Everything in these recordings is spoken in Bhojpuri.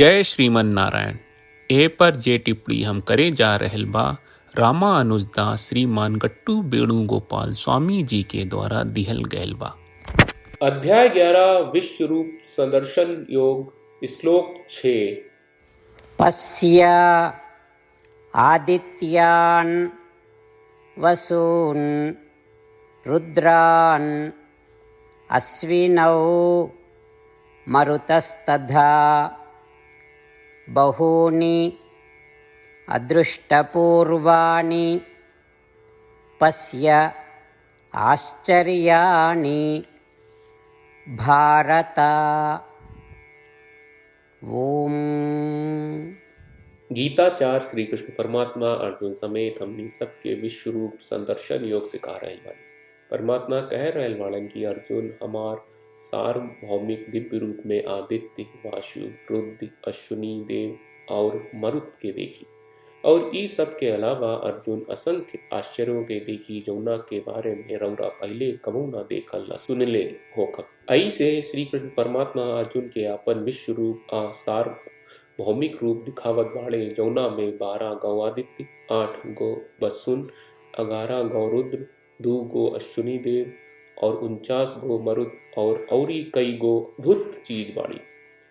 जय श्रीमन नारायण। ए पर जे टिप्पणी हम करे जा रहल बा रामानुजदास श्रीमान गट्टू वेणुगोपाल स्वामी जी के द्वारा दिहल गयल बा। अध्याय 11 विश्व रूप संदर्शन योग श्लोक 6। पश्य आदित्यान् वसून् रुद्रान् अश्विनौ मरुतस्तथा बहूनि अदृष्टपूर्वाणि पश्य आश्चर्याणि भारत। ओम। गीताचार्य श्री कृष्ण परमात्मा अर्जुन समेत हमनी सबके विश्व रूप संदर्शन योग सिखा रहे बानी। परमात्मा कह रहे वालन की अर्जुन हमार सार्वभौमिक दिव्य रूप में आदित्य, वायु, रुद्र, अश्विनी देव और मरुत के देखी और ई सब के अलावा अर्जुन असंख्य आश्चर्यों के देखी जौना के बारे में रौरा पहले कबू न देखल न सुनले होखब। ऐसे श्री कृष्ण परमात्मा अर्जुन के अपन विश्व रूप आ सार्वभौमिक रूप दिखावत बाड़े जौना में 12 गौ आदित्य, 8 गो वसुन, 11 गौ रुद्र, 2 गो अश्विनी देव और 49 गो मरुत और कई गो अद्भुत चीज बाड़ी।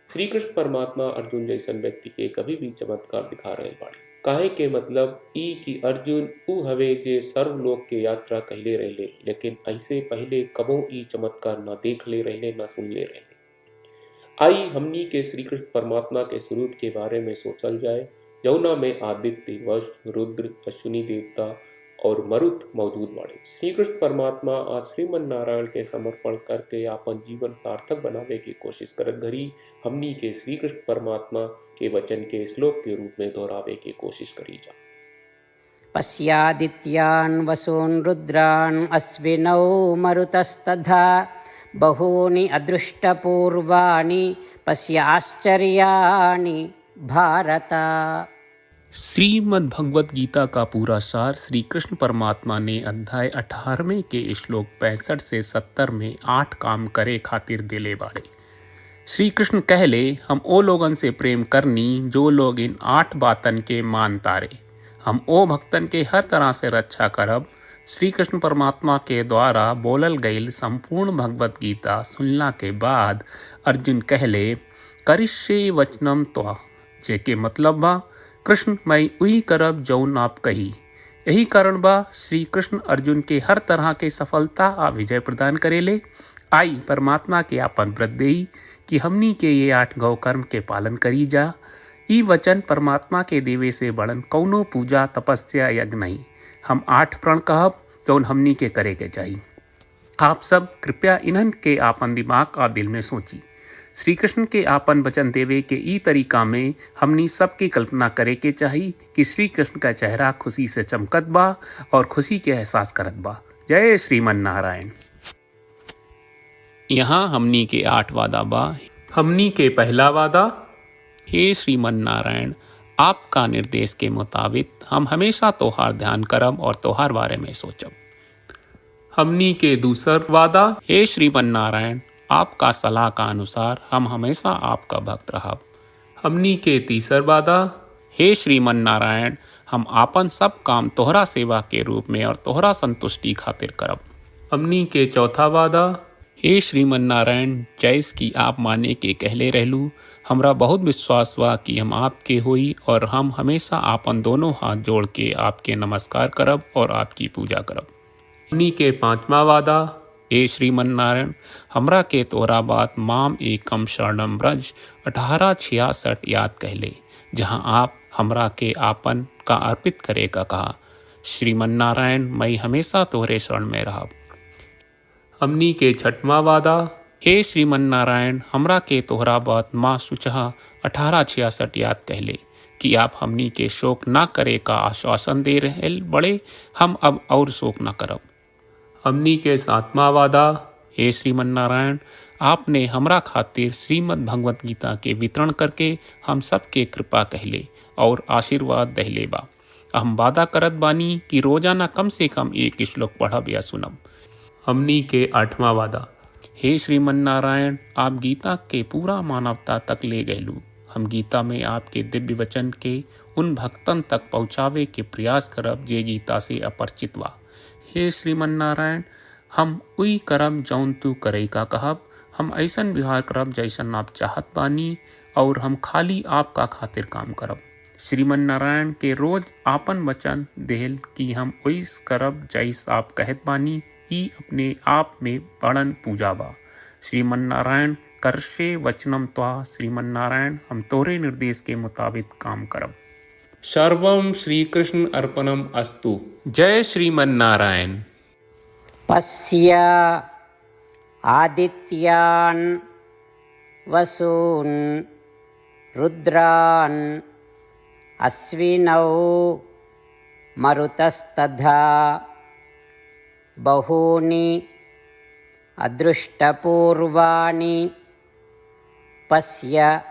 श्री कृष्ण परमात्मा अर्जुन जैसन व्यक्ति के कभी भी चमत्कार दिखा रहे बाड़ी। काहे के मतलब ई कि अर्जुन ऊ हवे जे सर्वलोक के यात्रा कहले रहले, लेकिन ऐसे पहले कबो ई चमत्कार न देख ले रहले न सुन ले रहले। आई हमनी के श्री कृष्ण परमात्मा के स्वरूप के बारे में सोचल जाए जौना में आदित्य, वज्र, रुद्र, अश्विनी देवता और मरुत मौजूद बाड़े। श्री कृष्ण परमात्मा आ श्रीमन नारायण के समर्पण करके अपन जीवन सार्थक बनावे की कोशिश करत घड़ी हमनी के श्री कृष्ण परमात्मा के वचन के श्लोक के रूप में दोहरावे की कोशिश करी जा। पश्यादित्यान् वसून् रुद्रान् अश्विनौ मरुतस्तथा बहूनि अदृष्टपूर्वाणि पश्य आश्चर्याणि भारत। श्रीमद् भगवत गीता का पूरा सार श्री कृष्ण परमात्मा ने अध्याय 18वें के श्लोक 65 से 70 में 8 काम करे खातिर दिले बाड़े। श्री कृष्ण कहले हम ओ लोगन से प्रेम करनी जो लोग इन 8 बातन के मान तारे। हम ओ भक्तन के हर तरह से रक्षा करब। श्री कृष्ण परमात्मा के द्वारा बोलल गईल संपूर्ण भगवत गीता सुनला के बाद अर्जुन कहले करिष्ये वचनम त्वा, जेके मतलब बा कृष्ण मैं वही करब जौन आप कही। यही कारण बा श्री कृष्ण अर्जुन के हर तरह के सफलता आ विजय प्रदान करेले। आई परमात्मा के आपन व्रत देई कि हमनी के ये 8 गौ कर्म के पालन करी जा। ई वचन परमात्मा के देवे से बड़न कौनो पूजा तपस्या यज्ञ नहीं। हम 8 प्रण कहब जौन हमनी के करे के चाहिए। आप सब कृपया इन्हन के आपन दिमाग और दिल में सोची। श्री कृष्ण के आपन वचन देवे के ई तरीका में हमनी सबकी कल्पना करे के चाहिए कि श्री कृष्ण का चेहरा खुशी से चमकत बा और खुशी के एहसास करत बा। जय श्रीमन नारायण। यहाँ हमनी के 8 वादा बा। हमनी के पहला वादा, हे श्रीमन नारायण आपका निर्देश के मुताबिक हम हमेशा तोहार ध्यान करब और तोहार बारे में सोचब। हमनी के दूसर वादा, हे श्रीमन नारायण आपका सलाह का अनुसार हम हमेशा आपका भक्त रहब। हमनी के तीसर वादा, हे श्रीमन नारायण हम आपन सब काम तोहरा सेवा के रूप में और तोहरा संतुष्टि खातिर करब। हमनी के चौथा वादा, हे श्रीमन नारायण जैस की आप माने के कहले रहलू हमरा बहुत विश्वास बा कि हम आपके होई और हम हमेशा आपन दोनों हाथ जोड़ के आपके नमस्कार करब और आपकी पूजा करब। हमनी के पांचवा वादा, हे श्रीमन नारायण हमरा के तोरा बात माम एकम शरणम ब्रज 1866 याद कहले जहाँ आप हमरा के आपन का अर्पित करे का कहा। श्रीमन नारायण मैं हमेशा तोहरे शरण में रहब। हमनी के छठवां वादा, हे श्रीमन नारायण हमरा के तोहरा बात माँ सुचहा 1866 याद कहले कि आप हमनी के शोक ना करे का आश्वासन दे रहे बड़े। हम अब और शोक ना करब। हमनी के 7वां वादा, हे श्रीमन नारायण आपने हमरा खातिर श्रीमद् भगवत गीता के वितरण करके हम सबके कृपा कहले और आशीर्वाद दहले बा। हम वादा करत बानी कि रोजाना कम से कम 1 श्लोक पढ़ब या सुनब। हमनी के 8वां वादा, हे श्रीमन नारायण आप गीता के पूरा मानवता तक ले गयलू। हम गीता में आपके दिव्य वचन के उन भक्तन तक पहुँचावे के प्रयास करब जे गीता से अपरिचित बा। हे श्रीमन नारायण, हम उई करब जौन तू करे का कहब। हम ऐसन व्यवहार करब जैसन आप चाहत बानी और हम खाली आपका खातिर काम करब। श्रीमन नारायण के रोज आपन वचन देहल कि हम ओइस करब जैस आप कहत बानी, ई अपने आप में बड़न पूजा बा। श्रीमन नारायण करशे वचनम त्वा। श्रीमन नारायण, हम तोरे निर्देश के मुताबिक काम करब। सर्वम श्री कृष्ण अर्पणम अस्तु। जय श्रीमन नारायण। पश्य आदित्यान् वसून् रुद्रान् अश्विनौ मरुतस्तथा बहूनि अदृष्टपूर्वाणि पश्य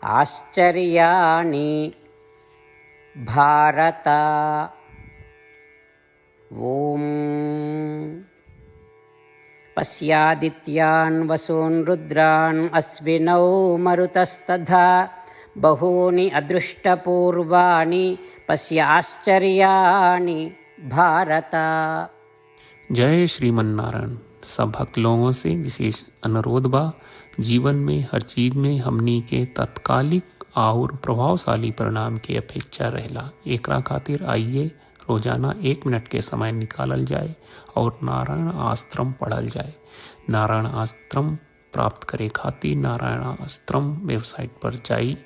आश्चर्याणि भारत। ओम पश्यादित्यान् वसून् रुद्रान् अश्विनौ मरुतस्तथा बहूनि अदृष्टपूर्वाणि पश्य आश्चर्याणि भारत। जय श्रीमन नारायण। सब भक्त लोगों से विशेष अनुरोध बा, जीवन में हर चीज में हमनी के तत्कालिक और प्रभावशाली परिणाम की अपेक्षा रहेला। एकरा खातिर आइए रोजाना 1 मिनट के समय निकालल जाए और नारायण आश्रम पढ़ल जाए। नारायण आश्रम प्राप्त करे खातिर नारायण आश्रम वेबसाइट पर जाई,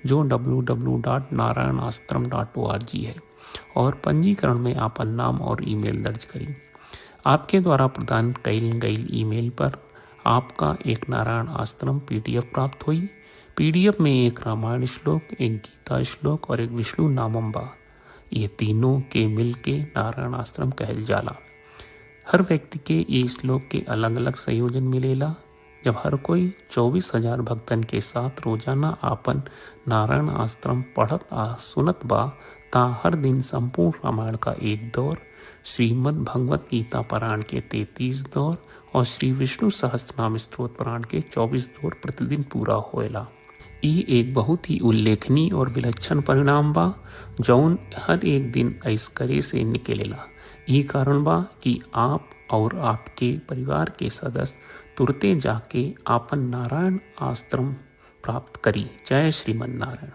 जो www.narayanaashram.org है, और पंजीकरण में आपन नाम और ईमेल दर्ज करी। आपके द्वारा प्रदान कईल गई ईमेल पर आपका एक नारायण आश्रम PDF प्राप्त हुई। PDF में एक रामायण श्लोक, एक गीता श्लोक और एक विष्णु नामम बा। ये तीनों के मिल के नारायण आश्रम कहल जाला। हर व्यक्ति के ये श्लोक के अलग अलग संयोजन मिलेला। जब हर कोई 24,000 भक्तन के साथ रोजाना आपन नारायण आश्रम पढ़त आ सुनत बा, ता हर दिन संपूर्ण रामायण का 1 दौर, श्रीमद् भगवत गीता पारायण के 33 दौर और श्री विष्णु सहस्त्रनाम स्तोत्र पारायण के 24 दौर प्रतिदिन पूरा होएला। ई एक बहुत ही उल्लेखनीय और विलक्षण परिणाम बा, जौन हर एक दिन ऐस करे से निकलेला। ई कारण बा कि आप और आपके परिवार के सदस्य तुरते जाके आपन नारायण आश्रम प्राप्त करी। जय श्रीमन नारायण।